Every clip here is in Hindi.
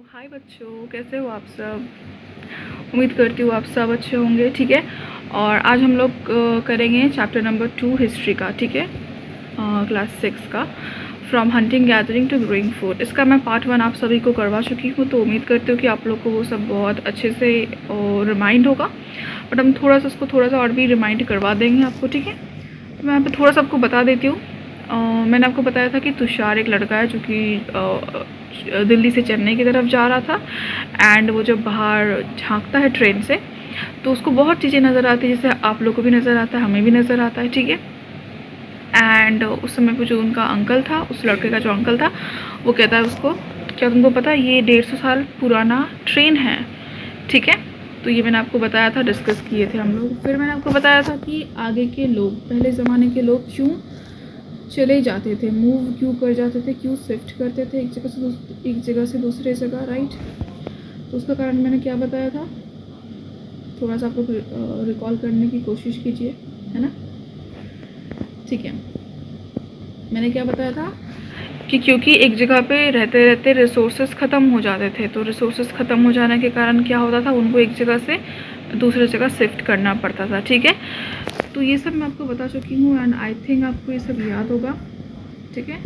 हाय बच्चों, कैसे हो आप सब। उम्मीद करती हूँ आप सब अच्छे होंगे। ठीक है, और आज हम लोग करेंगे चैप्टर नंबर 2 हिस्ट्री का। ठीक है, क्लास 6 का, from hunting gathering to growing food. इसका मैं पार्ट 1 आप सभी को करवा चुकी हूँ, तो उम्मीद करती हूँ कि आप लोग को वो सब बहुत अच्छे से रिमाइंड होगा। बट हम थोड़ा सा उसको थोड़ा सा और भी रिमाइंड करवा देंगे आपको। ठीक है, तो मैं यहाँ पे थोड़ा सा आपको बता देती हूँ। मैंने आपको बताया था कि तुषार एक लड़का है जो कि दिल्ली से चेन्नई की तरफ जा रहा था। एंड वो जब बाहर झांकता है ट्रेन से तो उसको बहुत चीज़ें नज़र आती है, जैसे आप लोग को भी नज़र आता है, हमें भी नज़र आता है। ठीक है, एंड उस समय पे जो उनका अंकल था, उस लड़के का जो अंकल था, वो कहता है उसको, क्या तुमको पता है ये 150 साल पुराना ट्रेन है। ठीक है, तो ये मैंने आपको बताया था, डिस्कस किए थे हम लोग। फिर मैंने आपको बताया था कि आगे के लोग, पहले ज़माने के लोग क्यों चले जाते थे, मूव क्यों कर जाते थे, क्यों शिफ्ट करते थे एक जगह से दूसरे जगह, राइट। तो उसका कारण मैंने क्या बताया था, थोड़ा सा आप लोग रिकॉल करने की कोशिश कीजिए, है ना। ठीक है, मैंने क्या बताया था कि क्योंकि एक जगह पे रहते रहते रिसोर्सेज ख़त्म हो जाते थे, तो रिसोर्सेज ख़त्म हो जाने के कारण क्या होता था, उनको एक जगह से दूसरे जगह शिफ्ट करना पड़ता था। ठीक है, तो ये सब मैं आपको बता चुकी हूँ एंड आई थिंक आपको ये सब याद होगा। ठीक है,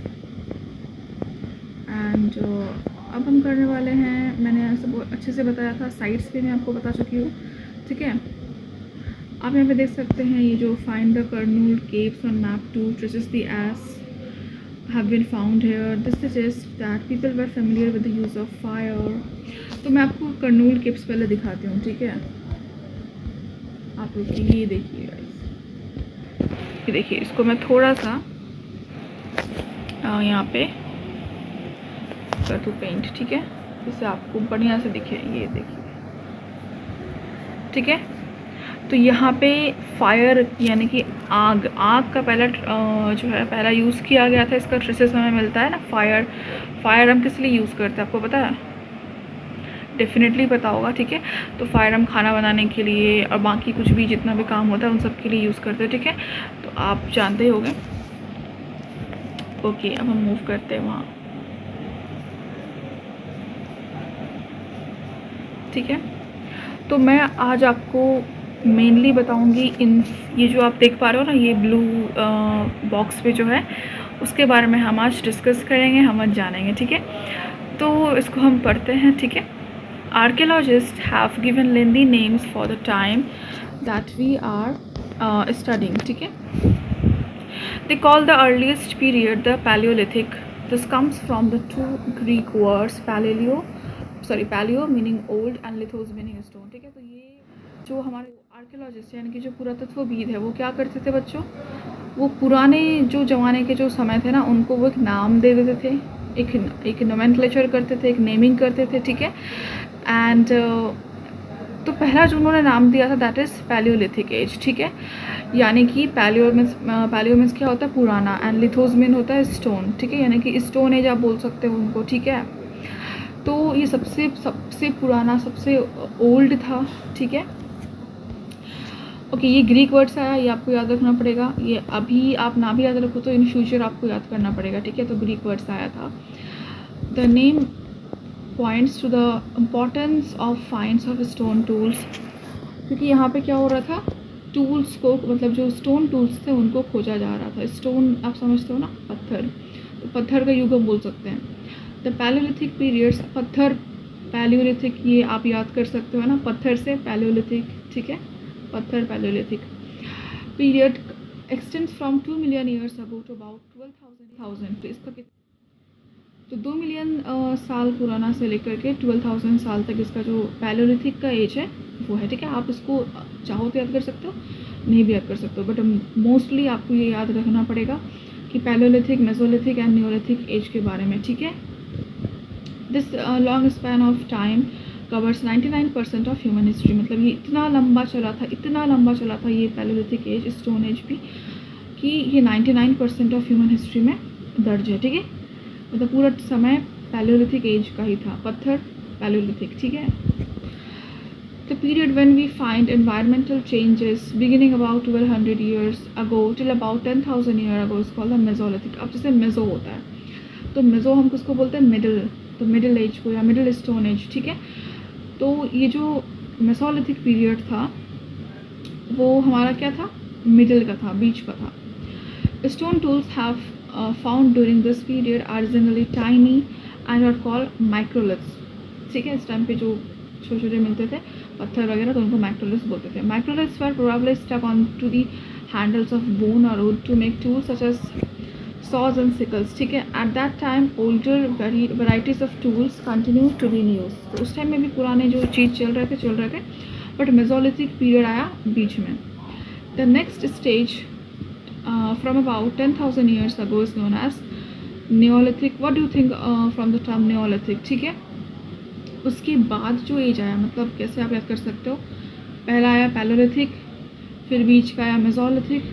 एंड अब हम करने वाले हैं, मैंने सब अच्छे से बताया था, साइट्स भी मैं आपको बता चुकी हूँ। ठीक है, आप यहाँ पे देख सकते हैं ये जो find the Kurnool caves on map 2 traces the S have been found here. This suggests that people were familiar with the use of fire. तो मैं आपको कर्नूल केव्स पहले दिखाती हूँ। ठीक है, आप लोग ये देखिए गाइस, ये देखिए, इसको मैं थोड़ा सा यहाँ पे कर दूँ पेंट। ठीक है, जिससे आपको बढ़िया से दिखे, ये देखिए। ठीक है, तो यहाँ पे फायर यानी कि आग का पहला जो है पहला यूज़ किया गया था। इसका ट्रेसेस हमें मिलता है ना, फायर हम किस लिए यूज़ करते हैं आपको पता है, डेफिनेटली पता होगा। ठीक है, तो फायर हम खाना बनाने के लिए और बाकी कुछ भी जितना भी काम होता है उन सब के लिए यूज़ करते हैं। ठीक है, तो आप जानते ही होंगे। ओके, अब हम मूव करते हैं वहाँ। ठीक है, तो मैं आज आपको मेनली बताऊंगी ये जो आप देख पा रहे हो ना, ये ब्लू बॉक्स पे जो है, उसके बारे में हम आज डिस्कस करेंगे, हम आज जानेंगे। ठीक है, तो इसको हम पढ़ते हैं। ठीक है, archaeologist have given lengthy names for the time that we are studying. ठीक है, they call the earliest period the palaeolithic. This comes from the 2 Greek words, palaeo meaning old and lithos meaning stone. ठीक है, तो ये जो हमारे आर्कियोलॉजिस्ट यानी कि जो पुरातत्वविद है, वो क्या करते थे बच्चों, वो पुराने जो ज़माने के जो समय थे ना, उनको वो एक नाम दे देते थे, एक नोमेनक्लेचर करते थे, एक नेमिंग करते थे। ठीक है, एंड तो पहला जो उन्होंने नाम दिया था दैट इज़ पैलियोलिथिक एज। ठीक है, यानी कि पैलियो मीन्स क्या होता है, पुराना, एंड लिथोस मीन होता है स्टोन। ठीक है, यानी कि स्टोन एज आप बोल सकते हो उनको। ठीक है, तो ये सबसे पुराना, सबसे ओल्ड था। ठीक है, ओके, ये ग्रीक वर्ड से आया, ये आपको याद रखना पड़ेगा। ये अभी आप ना भी याद रखो तो इन फ्यूचर आपको याद करना पड़ेगा। ठीक है, तो ग्रीक वर्ड से आया था। The name points to the importance of finds of stone tools, क्योंकि यहाँ पे क्या हो रहा था, टूल्स को, मतलब जो स्टोन टूल्स थे उनको खोजा जा रहा था। स्टोन आप समझते हो ना, पत्थर, तो पत्थर का युग हम बोल सकते हैं। द पैलियोलिथिक पीरियड्स, पत्थर, पैलियोलिथिक ये आप याद कर सकते हो ना, पत्थर से पैलियोलिथिक। ठीक है, पत्थर, Palaeolithic period extends from 2 million years ago to about 12,000। तो इसका तो 2 मिलियन साल पुराना से लेकर के 12,000 साल तक इसका जो पैलियोलिथिक का एज है वो है। ठीक है, आप इसको चाहो तो याद कर सकते हो, नहीं भी याद कर सकते हो, बट मोस्टली आपको ये याद रखना पड़ेगा कि Palaeolithic, Mesolithic and Neolithic age के बारे में। ठीक है, this long span of time covers 99% of human history. मतलब ये इतना लंबा चला था ये पैलियोलिथिक एज, स्टोन एज भी, कि ये 99% ऑफ ह्यूमन हिस्ट्री में दर्ज है। ठीक है, मतलब पूरा समय पैलियोलिथिक एज का ही था, पत्थर, पैलियोलिथिक। ठीक है, the period when we find environmental changes beginning about 1200 years ago till about 10,000 year ago is called the Mesolithic. अब जैसे मेसो होता है, तो मेसो हम किसको बोलते हैं, मिडिल, तो मिडिल एज को या मिडिल स्टोन एज, ठीक है। तो ये जो मेसोलिथिक पीरियड था वो हमारा क्या था, मिडिल का था, बीच का था। Stone tools have found during this period are generally tiny and are called microliths, ठीक है। इस टाइम पे जो छोटे छोटे मिलते थे पत्थर वगैरह तो उनको माइक्रोलिथ्स बोलते थे। Microliths were probably stuck onto the handles of bone or wood to make tools such as saws and sickles, ठीक है। At that time older varieties of tools continued to be in use, तो उस टाइम में भी पुराने जो चीज़ चल रहे थे बट मेसोलिथिक पीरियड आया बीच में। The next stage from about 10,000 years ago is known as Neolithic. What do you think from the term Neolithic, ठीक है। उसके बाद जो एज आया, मतलब कैसे आप याद कर सकते हो, पहला आया पैलोलिथिक, फिर बीच का आया मेसोलिथिक,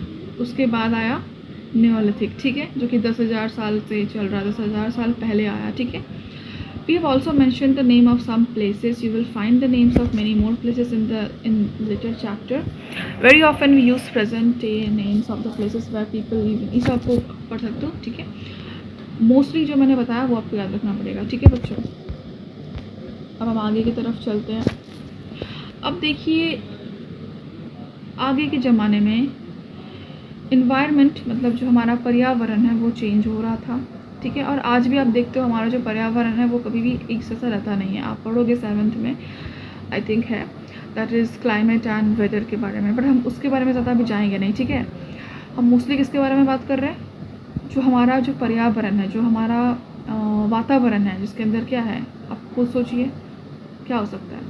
उसके बाद आया नियोलिथिक, ठीक है, जो कि 10,000 साल से चल रहा है, 10,000 साल पहले आया, ठीक है। We have also mentioned the name of some places. You will find the names of many more places in later chapter. Very often we use present day names of the places where people live. इस आपको पढ़ सकते हो, ठीक है। मोस्टली जो मैंने बताया वो आपको याद रखना पड़ेगा, ठीक है बच्चों। अब हम आगे की तरफ चलते हैं। अब देखिए आगे के ज़माने में इन्वायरमेंट, मतलब जो हमारा पर्यावरण है वो चेंज हो रहा था, ठीक है। और आज भी आप देखते हो हमारा जो पर्यावरण है वो कभी भी एक जैसा रहता नहीं है। आप पढ़ोगे 7th में आई थिंक है, that is climate and weather के बारे में, बट हम उसके बारे में ज़्यादा अभी जाएंगे नहीं, ठीक है। हम मोस्टली किसके बारे में बात कर रहे हैं, जो हमारा जो पर्यावरण है, जो हमारा वातावरण है, जिसके अंदर क्या है, आप खुद सोचिए क्या हो सकता है।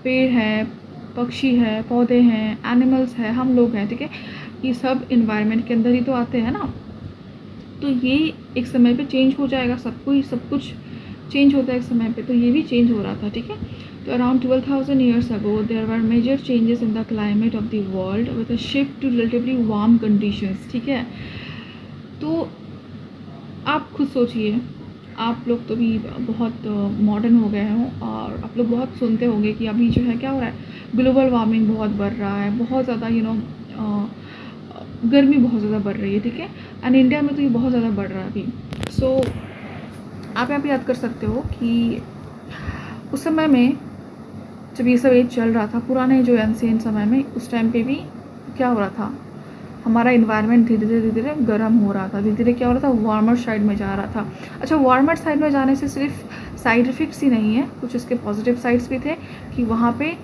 पेड़ है, पक्षी है, पौधे हैं, एनिमल्स है, हम लोग हैं, ठीक है। ये सब इन्वायरमेंट के अंदर ही तो आते हैं ना। तो ये एक समय पे चेंज हो जाएगा, सब कुछ चेंज होता है एक समय पे, तो ये भी चेंज हो रहा था, ठीक है। तो around 12,000 years ago there were major changes in the climate of the world with a shift to relatively warm conditions, ठीक है। तो आप खुद सोचिए, आप लोग तो भी बहुत मॉडर्न हो गए हों और आप लोग बहुत सुनते होंगे कि अभी जो है क्या हो रहा है, ग्लोबल वार्मिंग बहुत बढ़ रहा है, बहुत ज़्यादा गर्मी बहुत ज़्यादा बढ़ रही है, ठीक है। एंड इंडिया में तो ये बहुत ज़्यादा बढ़ रहा है अभी। सो आप यहाँ पे याद कर सकते हो कि उस समय में जब ये सब एज चल रहा था, पुराने जो एंशिएंट समय में, उस टाइम पे भी क्या हो रहा था, हमारा इन्वायरमेंट धीरे धीरे गर्म हो रहा था, धीरे धीरे क्या हो रहा था, वार्मर साइड में जा रहा था। अच्छा, वार्मर साइड में जाने से सिर्फ साइड इफ़ेक्ट्स ही नहीं है, कुछ इसके पॉजिटिव साइड्स भी थे कि वहाँ पे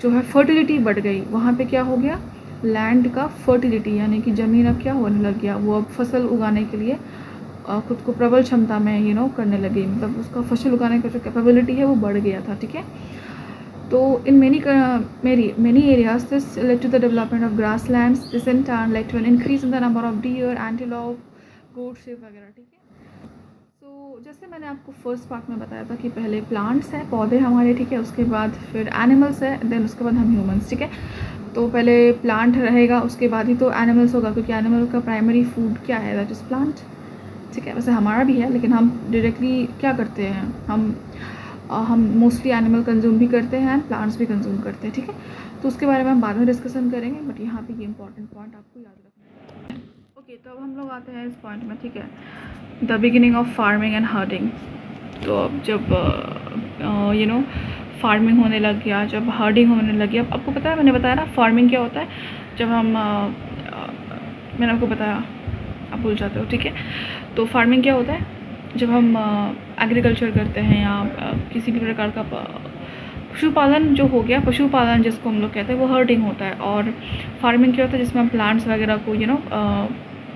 जो है फर्टिलिटी बढ़ गई। वहाँ पे क्या हो गया, लैंड का फर्टिलिटी, यानी कि ज़मीन अब क्या होने लग गया, वो अब फसल उगाने के लिए खुद को प्रबल क्षमता में करने लगी, मतलब उसका फसल उगाने का जो कैपेबिलिटी है वो बढ़ गया था, ठीक है। तो इन many areas this led to the development of grasslands. This in turn led to an increase in the number of deer, antelope, goat, sheep वगैरह, ठीक है। तो जैसे मैंने आपको फर्स्ट पार्ट में बताया था कि पहले प्लांट्स हैं, पौधे हमारे, ठीक है, उसके बाद फिर एनिमल्स है, देन उसके बाद हम ह्यूमंस, ठीक है। तो पहले प्लांट रहेगा, उसके बाद ही तो एनिमल्स होगा, क्योंकि एनिमल का प्राइमरी फूड क्या है, दैट इज़ प्लांट, ठीक है। वैसे हमारा भी है, लेकिन हम डायरेक्टली क्या करते हैं, हम मोस्टली एनिमल कंज्यूम भी करते हैं, प्लांट्स भी कंज्यूम करते हैं, ठीक है। तो उसके बारे में हम बाद में डिस्कशन करेंगे, बट यहाँ पे ये इंपॉर्टेंट पॉइंट आपको याद रखना है। ओके, तो अब हम लोग आते हैं इस पॉइंट में, ठीक है, the beginning of farming and herding. तो अब जब फार्मिंग होने लग गया, जब हर्डिंग होने लगी, अब आपको पता है, मैंने बताया ना फार्मिंग क्या होता है, जब हम मैंने आपको बताया, आप भूल जाते हो, ठीक है। तो फार्मिंग क्या होता है, जब हम एग्रीकल्चर करते हैं या किसी भी प्रकार का पशुपालन जो हो गया, पशुपालन जिसको हम लोग कहते हैं, वो हर्डिंग होता है। और फार्मिंग क्या होता है, जिसमें हम प्लांट्स वगैरह को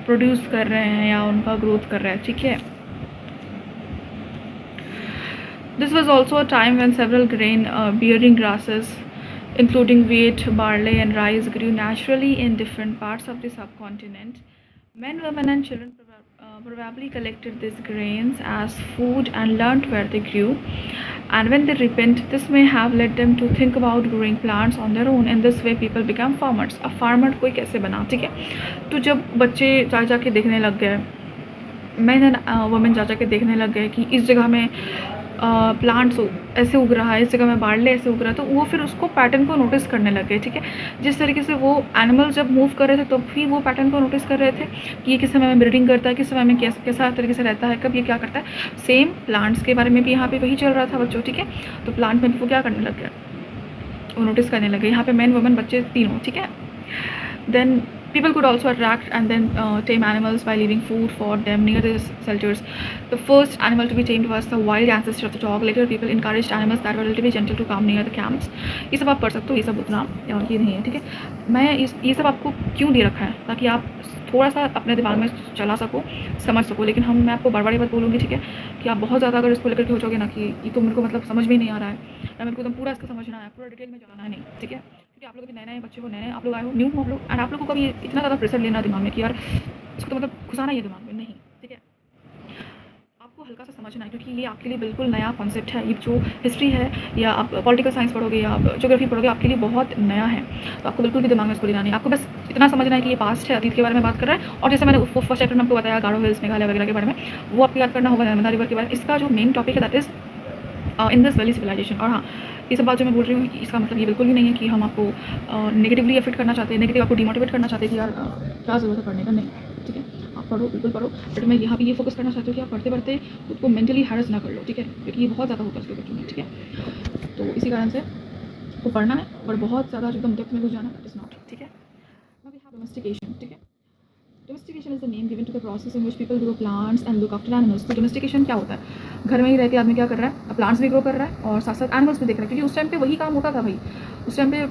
प्रोड्यूस कर रहे हैं या उनका ग्रोथ कर रहे हैं, ठीक है। This was also a time when several grain-bearing grasses, including wheat, barley, and rice, grew naturally in different parts of the subcontinent. Men, women, and children probably collected these grains as food and learnt where they grew. And when they ripened, this may have led them to think about growing plants on their own. In this way, people became farmers. अब farmer कोई कैसे बना, ठीक है। तो जब बच्चे जा के देखने लग गए, मैन एंड वुमेन जा के देखने लग गए कि इस जगह में प्लांट्स ऐसे उग रहा है, इस जगह में बारले ऐसे उग रहा है, तो वो फिर उसको पैटर्न को नोटिस करने लग गए, ठीक है। जिस तरीके से वो एनिमल्स जब मूव कर रहे थे तब भी वो पैटर्न को नोटिस कर रहे थे कि ये किस समय में ब्रीडिंग करता है, किस समय में कैसा तरीके से रहता है, कब ये क्या करता है। सेम प्लांट्स के बारे में भी यहाँ पे वही चल रहा था बच्चों, ठीक है। तो प्लांट में भी वो क्या करने लग गया, वो नोटिस करने लगे। यहाँ पे मैन वुमन बच्चे तीनों, ठीक है। Then people could also attract and then tame animals by leaving food for them near the shelters. The first animal to be tamed was the wild ancestor of the dog. Later people encouraged animals that were relatively gentle to come near the camps. ये सब आप पढ़ सकते हो, ये सब उतना ये नहीं है, ठीक है। मैं ये सब आपको क्यों दे रखा है, ताकि आप थोड़ा सा अपने दिमाग में चला सको, समझ सको। लेकिन मैं आपको बार बार ये बात बोलूँगी, ठीक है, कि आप बहुत ज़्यादा अगर इसको लेकर के हो जाओगे ना कि ये तो मेरे को मतलब समझ में ही नहीं आ रहा है, या मेरे को एकदम पूरा इसका समझना है, पूरा डिटेल में जाना है, नहीं, ठीक है। क्योंकि आप लोग भी नए बच्चे हो, नए आप लोग आए हो, न्यू हो आप लोग, एंड आप लोगों को भी इतना ज़्यादा प्रेशर लेना दिमाग में कि यार इसको तो मतलब घुसाना ही है दिमाग में, नहीं, ठीक है। आपको हल्का सा समझना है, क्योंकि ये आपके लिए बिल्कुल नया कॉन्सेप्ट है। ये जो हिस्ट्री है, या आप पॉलिटिकल साइंस पढ़ोगे या ज्योग्राफी पढ़ोगे, आपके लिए बहुत नया है। तो आपको बिल्कुल भी दिमाग में इसको लेना नहीं, आपको बस इतना समझना है कि ये पास्ट है, अतीत के बारे में बात कर रहा है। और जैसे मैंने फर्स्ट चैप्टर में आपको बताया गारो हिल्स, मेघालय वगैरह के बारे में, वो आपको याद करना होगा, नर्मदा रिवर के बारे में। इसका जो मेन टॉपिक है that is in this valley civilisation. और हाँ, ये सब बात जो मैं बोल रही हूँ कि इसका मतलब ये बिल्कुल भी नहीं है कि हम आपको नेगेटिवली अफेक्ट करना चाहते हैं, नेगेटिव आपको डिमोटिवेट करना चाहते हैं कि यार क्या ज़रूरत है पढ़ने का, नहीं, ठीक है। आप पढ़ो, बिल्कुल पढ़ो, बट मैं यहाँ पे ये फोकस करना चाहती हूँ कि आप पढ़ते पढ़ते खुद को मेंटली हैरेस ना कर लो, ठीक है, क्योंकि ये बहुत ज़्यादा होता है उसके बच्चों में, ठीक है। तो इसी कारण से आपको पढ़ना है, और बहुत ज़्यादा एकदम डेप्थ में घुस जाना इट इज़ नॉट, ठीक है। नाउ वी हैव डोमेस्टिकेशन, ठीक है। Domestication is the name given to the process in which people grow plants and look after animals. तो डोमेस्टिकेशन क्या होता है, घर में ही रह के आदमी क्या कर रहा है, प्लांट्स भी ग्रो कर रहा है और साथ साथ एनिमल्स भी देख रहा है, क्योंकि उस टाइम पे वही काम होता था भाई। उस टाइम पे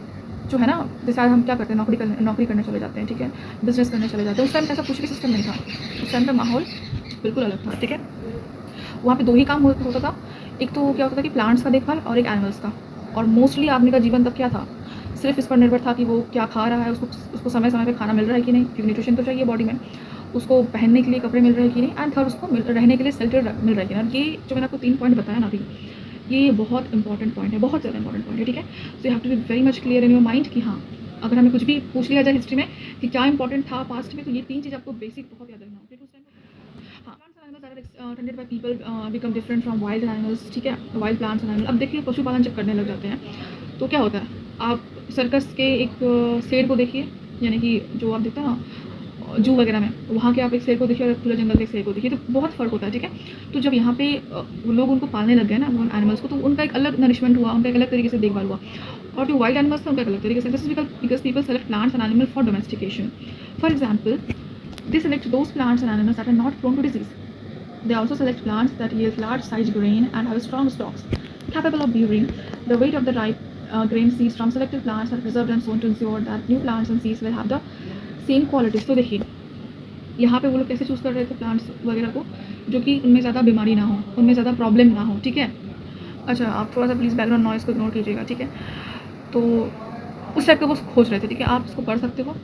जो है ना, जैसे आज हम क्या करते हैं, नौकरी करने चले जाते हैं, ठीक है, बिजनेस करने चले जाते हैं। उस टाइम पे ऐसा कुछ भी सिस्टम नहीं था, उस टाइम पे माहौल बिल्कुल अलग था, ठीक है। वहाँ पे दो ही काम होता था, एक तो क्या होता था कि प्लांट्स का देखभाल और एक एनिमल्स का। और मोस्टली आदमी का जीवन तब क्या था, सिर्फ इस पर निर्भर था कि वो क्या खा रहा है, उसको समय समय पे खाना मिल रहा है कि नहीं, क्योंकि न्यूट्रिशन तो चाहिए बॉडी में, उसको पहनने के लिए कपड़े मिल रहे हैं कि नहीं, एंड थर्ड उसको रहने के लिए शेल्टर मिल रहा है कि नहीं। ये जो मैंने आपको 3 पॉइंट बताया ना अभी, ये बहुत इंपॉर्टेंट पॉइंट है, बहुत ज़्यादा इंपॉर्टेंट पॉइंट है, ठीक है। So you have to be very much clear in your mind कि हाँ, अगर हमें कुछ भी पूछ लिया जाए हिस्ट्री में कि क्या इंपॉर्टेंट था पास्ट में, तो ये 3 चीज़ आपको बेसिक बहुत याद रखना होगा। हाँ, plants and animals are tended by people become different from wild animals, ठीक है। वाइल्ड प्लांट्स एंड एनिमल, अब देखिए पशुपालन जब करने लग जाते हैं तो क्या होता है, आप सर्कस के एक शेर को देखिए, यानी कि जो आप देखते हैं ना जू वगैरह में, वहाँ के आप एक शेर को देखिए और खुले जंगल के एक शेर को देखिए, तो बहुत फ़र्क होता है, ठीक है। तो जब यहाँ पे लोग उनको पालने लग गए ना उन एनिमल्स को, तो उनका एक अलग नरिशमेंट हुआ, उनका एक अलग तरीके से देखभाल हुआ। और जो वाइल्ड एनिमल्स था उनका एक अलग तरीके से। This is because people select plants and animal for domestication. For example, they select those plants and animals that are not prone to disease. They also select plants that yield large-sized grain and have strong stalks, capable of bearing the weight of the ripe grain seeds from selected plants are preserved and sown to ensure that new plants and seeds will have the same qualities. तो देखिए यहाँ पे वो लोग कैसे चूज़ कर रहे थे प्लांट्स वगैरह को, जो कि उनमें ज़्यादा बीमारी ना हो, उनमें ज़्यादा प्रॉब्लम ना हो, ठीक है। अच्छा, आप थोड़ा सा प्लीज़ बैकग्राउंड नॉइज़ को इग्नोर कीजिएगा, ठीक है। तो उस टाइप का वो खोज रहे थे, ठीक है। आप इसको पढ़ सकते हो।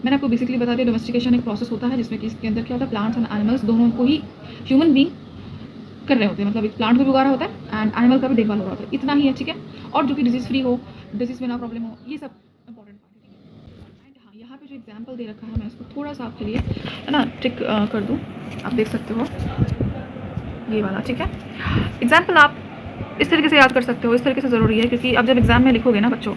मैंने आपको बेसिकली बता दिया, डोमेस्टिकेशन एक प्रोसेस होता है जिसमें कि इसके अंदर क्या होता है, प्लांट्स एंड एनिमल्स दोनों को ही ह्यूमन बीइंग कर रहे होते हैं, मतलब एक प्लांट को भी उगा रहा होता है एंड एनिमल का भी देखभाल हो रहा होता है, इतना ही है, ठीक है। और जो कि डिजीज़ फ्री हो, डिजीज़ में ना प्रॉब्लम हो, ये सब इंपॉर्टेंट पार्ट है। एंड हाँ, यहाँ पे जो एग्जाम्पल दे रखा है, मैं इसको थोड़ा सा आपके लिए है ना टिक कर दूँ, आप देख सकते हो ये वाला, ठीक है। एग्जाम्पल आप इस तरीके से याद कर सकते हो, इस तरीके से ज़रूरी है, क्योंकि अब जब एग्ज़ाम में लिखोगे ना बच्चों,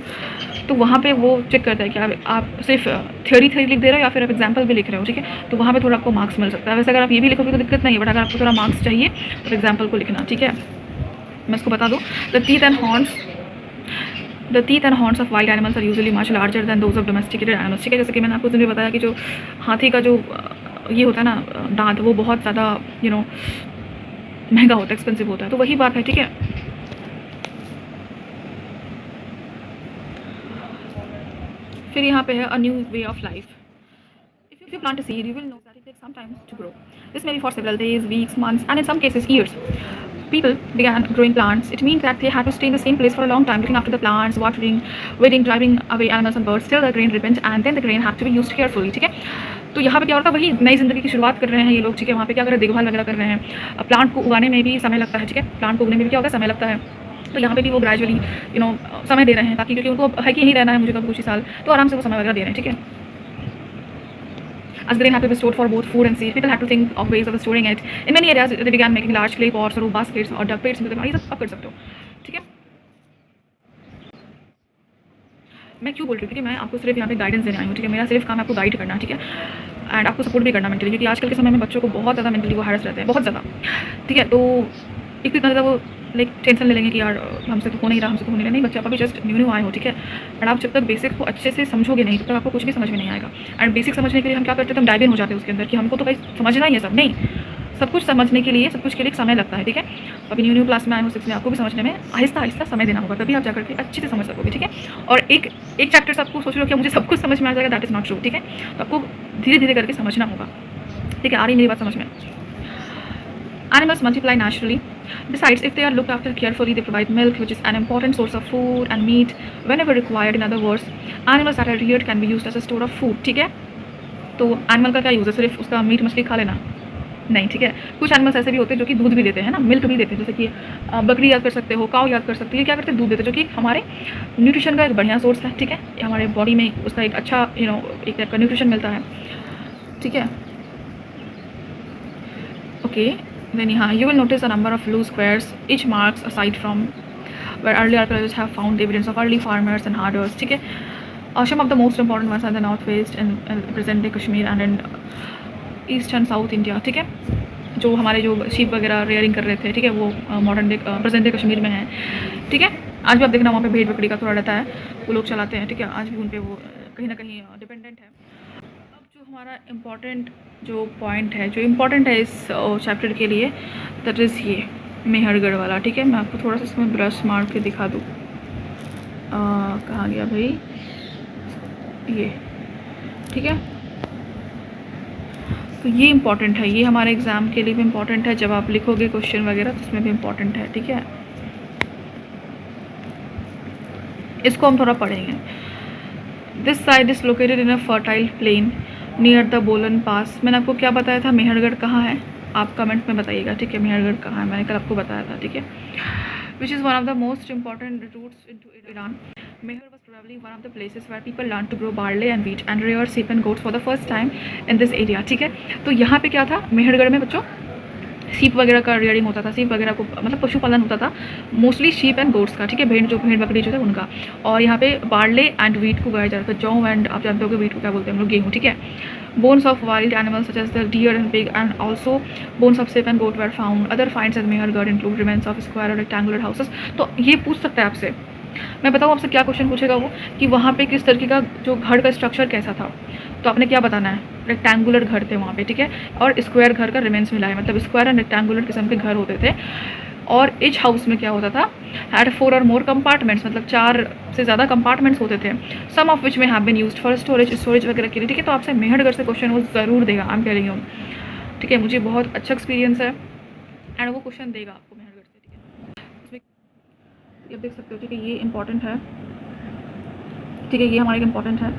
तो वहाँ पे वो चेक करता है कि आप सिर्फ थ्योरी लिख दे रहे हो या फिर आप एग्जाम्पल भी लिख रहे हो, ठीक है। तो वहाँ पे थोड़ा आपको मार्क्स मिल सकता है। वैसे अगर आप ये भी लिखोगे तो दिक्कत नहीं है, बट अगर आपको थोड़ा मार्क्स चाहिए तो एग्जाम्पल को लिखना, ठीक है। मैं इसको बता दूँ, the teeth and horns of wild animals are usually much larger than those of domesticated animals, ठीक है। जैसे कि मैंने आपको उसने बताया कि जो हाथी का जो ये होता है ना दांत, वो बहुत ज़्यादा महंगा होता है, एक्सपेंसिव होता है, तो वही बात है, ठीक है। फिर यहाँ पे है a new way of life. If you plant a seed, you will know that it takes some time to grow. This may be for several days, weeks, months, and in some cases years. People began growing plants. It means that they had to stay in the same place for a long time, looking after the plants, watering, weeding, driving away animals and birds. Still, the grain ripened, and then the grain had to be used carefully. ठीक है, तो यहाँ पे क्या होता है, वही नई ज़िंदगी की शुरुआत कर रहे हैं ये लोग, ठीक है। वहाँ पे क्या कर रहे हैं, देखभाल वगैरह कर रहे हैं। प्लांट को उगाने में भी समय लगता है, ठीक है। प्लांट को उगने में भी क्या होता है, समय लगता है। तो यहाँ पे भी वो ग्रेजुअली समय दे रहे हैं, ताकि क्योंकि उनको है कि यहीं रहना है मुझे कभी कुछ ही साल, तो आराम से वो समय वगैरह दे रहे हैं, ठीक है। As grain had to be stored for both food and seed, people had to think of ways of storing it. In many areas, they began making large clay pots or baskets or duck pits. ये सब आप कर सकते हो, ठीक है। मैं क्यों बोल रही हूँ, क्योंकि मैं आपको सिर्फ यहाँ पे गाइडेंस देने आई हूँ, ठीक है। मेरा सिर्फ काम है आपको गाइड करना, ठीक है, एंड आपको सपोर्ट भी करना मेंटली, क्योंकि आजकल के समय में बच्चों को बहुत ज़्यादा मेंटली वो हैरेस रहते हैं, बहुत ज़्यादा, ठीक है। तो एक इतना ज़्यादा वो लाइक टेंशन ले लेंगे कि यार हमसे तो हो नहीं रहा, हमसे तो हो नहीं रहा। नहीं बच्चे, आप अभी जस्ट न्यू आए हो, ठीक है, एंड आप जब तक बेसिक को अच्छे से समझोगे नहीं, तब तक आपको कुछ भी समझ में नहीं आएगा। एंड बेसिक समझने के लिए हम क्या करते हैं, हम डाइव इन हो जाते हैं उसके अंदर कि हमको तो भाई समझना ही है सब। नहीं, सब कुछ समझने के लिए, सब कुछ के लिए समय लगता है, ठीक है। अभी न्यू क्लास में आए हो 6 में, आपको भी समझने में आहिस्ता आहिस्ता समय देना होगा, तभी आप जाकर के अच्छे से समझ सकोगे, ठीक है। और एक चैप्टर से आपको सोच लो कि मुझे सब कुछ समझ में आ जाएगा, दैट इज़ नॉट ट्रू, ठीक है। तो आपको धीरे धीरे करके समझना होगा, ठीक है। आ रही मेरी बात समझ में? Animals multiply naturally. Besides, if they are looked after carefully, they provide milk, which is an important source of food, and meat whenever required. In other words, animals that are reared can be used as a store of food. ठीक है, तो एनिमल का क्या यूज़ है, सिर्फ उसका मीट मछली खा लेना? नहीं, ठीक है। कुछ एनिमल्स ऐसे भी होते हैं जो कि दूध भी देते हैं ना, मिल्क भी देते हैं, जैसे कि बकरी याद कर सकते हो, काऊ याद कर सकते हो। ये क्या करते हैं, दूध देते हैं, जो कि हमारे न्यूट्रिशन का एक बढ़िया सोर्स है, ठीक है। हमारे बॉडी में उसका एक अच्छा एक टाइप का न्यूट्रिशन मिलता है, ठीक है। Okay, then you will notice a number of blue squares, each marks a site from where early archaeologists have found evidence of early farmers and herders, ठीक है। some of the most important ones are the northwest and present day Kashmir and in east and south India, ठीक है। जो हमारे जो शीप वगैरह रेयरिंग कर रहे थे, ठीक है, वो modern day present day Kashmir में है, ठीक है। आज भी आप देखना वहाँ पे भेड़ बकरी का थोड़ा रहता है, वो लोग चलाते हैं, ठीक है। आज भी उन पे वो कहीं ना कहीं डिपेंडेंट है। अब जो हमारा इम्पॉर्टेंट जो पॉइंट है, जो इम्पॉर्टेंट है इस चैप्टर के लिए, दैट इज़ ये मेहरगढ़ वाला, ठीक है। मैं आपको थोड़ा सा इसमें ब्रश मार के दिखा दूँ, कहाँ गया भाई ये, ठीक है। तो ये इम्पॉर्टेंट है, ये हमारे एग्ज़ाम के लिए भी इम्पॉर्टेंट है। जब आप लिखोगे क्वेश्चन वगैरह तो इसमें भी इम्पॉर्टेंट है, ठीक है। इसको हम थोड़ा पढ़ेंगे। This side is located in a fertile plain near the बोलन पास। मैंने आपको क्या बताया था, मेहरगढ़ कहाँ है, आप कमेंट में बताइएगा, ठीक है। मेहरगढ़ कहाँ है, मैंने कल आपको बताया था, ठीक है। Which is one of the most important routes into Iran. Meher was probably one of the places where people learned to grow barley and wheat and rear sheep and goats for the first time in this area, ठीक है। तो यहाँ पे क्या था, मेहरगढ़ में बच्चों शीप वगैरह का रियरिंग होता था, शीप वगैरह को मतलब पशुपालन होता था, मोस्टली शीप एंड गोट्स का, ठीक है। भेड़ बकरी जो है उनका, और यहाँ पे बार्ले एंड वीट को उगाया जाता था। जौ एंड आप जानते हो कि वीट को क्या बोलते हैं हम लोग, गेहूँ, ठीक है। Bones of wild animals such as the deer and pig and also bones of sheep and goat were found. Other finds at Mehergarh include remains of square or rectangular houses. तो ये पूछ सकता है आपसे, मैं बताऊँ आपसे क्या क्वेश्चन पूछेगा वो, कि वहाँ पे किस तरीके का जो घर का स्ट्रक्चर कैसा था। तो आपने क्या बताना है, रेक्टेंगुलर घर थे वहाँ पे, ठीक है, और स्क्वायर घर का रिमेंस मिला है, मतलब स्क्वायर एंड रेक्टेंगुलर किस्म के घर होते थे। और ईच हाउस में क्या होता था, हैड 4 और मोर कंपार्टमेंट्स, मतलब 4 से ज़्यादा कंपार्टमेंट्स होते थे। सम of which may have been used for storage वगैरह के लिए, ठीक है। तो आपसे मेहरगढ़ से क्वेश्चन वो ज़रूर देगा, आई एम टेलिंग यू, ठीक है। मुझे बहुत अच्छा एक्सपीरियंस है एंड वो क्वेश्चन देगा आपको मेहरगढ़ से, ठीक है। ये देख सकते हो, ठीक है, ये इंपॉर्टेंट है, ठीक है, ये हमारे लिए इंपॉर्टेंट है।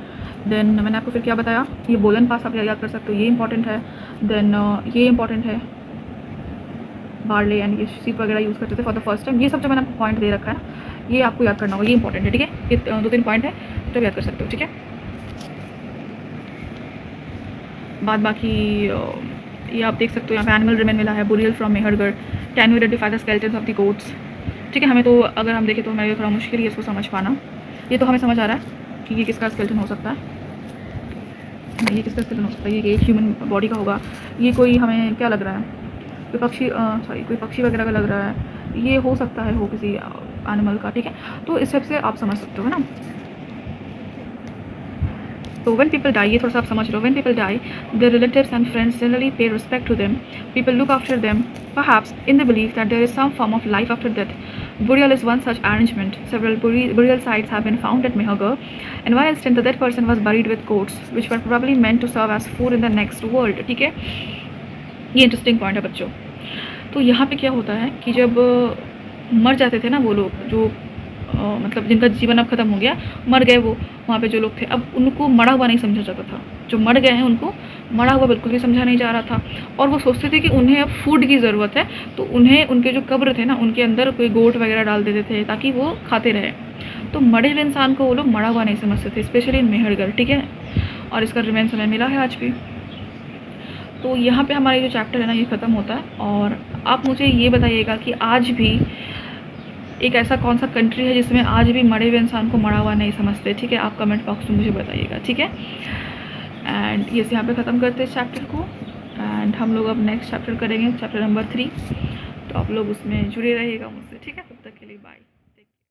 देन मैंने आपको फिर क्या बताया, ये बोलन पास आप याद कर सकते हो, ये इंपॉर्टेंट है। देन ये इंपॉर्टेंट है, बार्ले एंड ये शीप वगैरह यूज़ करते थे फॉर द फर्स्ट टाइम। ये सब जो मैंने आपको पॉइंट दे रखा है, ये आपको याद करना होगा, ये इंपॉर्टेंट है, ठीक है। ये 2-3 पॉइंट है जो याद कर सकते हो, ठीक है। बाद बाकी ये आप देख सकते हो, यहाँ पे एनिमल रिमेन मिला है, burial from Mehrgarh, can you identify the skeletons of the goats, ठीक है। हमें तो अगर हम देखें तो हमें थोड़ा मुश्किल है इसको समझ पाना। ये तो हमें समझ आ रहा है कि ये किसका स्केलेटन हो सकता है, ये किसका स्केलेटन हो सकता है, ये एक ह्यूमन बॉडी का होगा। ये कोई हमें क्या लग रहा है, कोई पक्षी, कोई पक्षी वगैरह का लग रहा है, ये हो सकता है हो किसी एनिमल का, ठीक है। तो इस टाइप से आप समझ सकते हो, है ना। तो when people die, ये थोड़ा सा आप समझ लो, when people die, their relatives and friends generally pay respect to them. People look after them, perhaps in the belief that there is some form of life after death. Burial is one such arrangement. Several burial sites have been found at Mehergarh. In one instance, the dead person was buried with goats, which were probably meant to serve as food in the next world, ठीक है। ये इंटरेस्टिंग पॉइंट है बच्चों। तो यहाँ पे क्या होता है कि जब मर जाते थे ना वो लोग, जो मतलब जिनका जीवन अब ख़त्म हो गया, मर गए वो, वहाँ पे जो लोग थे, अब उनको मरा हुआ नहीं समझा जाता था। जो मर गए हैं उनको मरा हुआ बिल्कुल भी समझा नहीं जा रहा था, और वो सोचते थे कि उन्हें अब फूड की ज़रूरत है, तो उन्हें उनके जो कब्र थे ना, उनके अंदर कोई गोट वगैरह डाल देते थे ताकि वो खाते रहे। तो मरे हुए इंसान को वो लोग मरा हुआ नहीं समझते थे, स्पेशली इन मेहरगढ़, ठीक है। और इसका रिमेंस हमें मिला है आज भी, तो यहाँ पे हमारा जो चैप्टर है ना ये ख़त्म होता है। और आप मुझे ये बताइएगा कि आज भी एक ऐसा कौन सा कंट्री है जिसमें आज भी मरे हुए इंसान को मरा हुआ नहीं समझते, ठीक है? आप कमेंट बॉक्स में मुझे बताइएगा, ठीक है? एंड ये यहाँ पे ख़त्म करते हैं चैप्टर को। एंड हम लोग अब नेक्स्ट चैप्टर करेंगे, चैप्टर नंबर 3। तो आप लोग उसमें जुड़े रहिएगा मुझसे, ठीक है? तब तक के लिए बाय।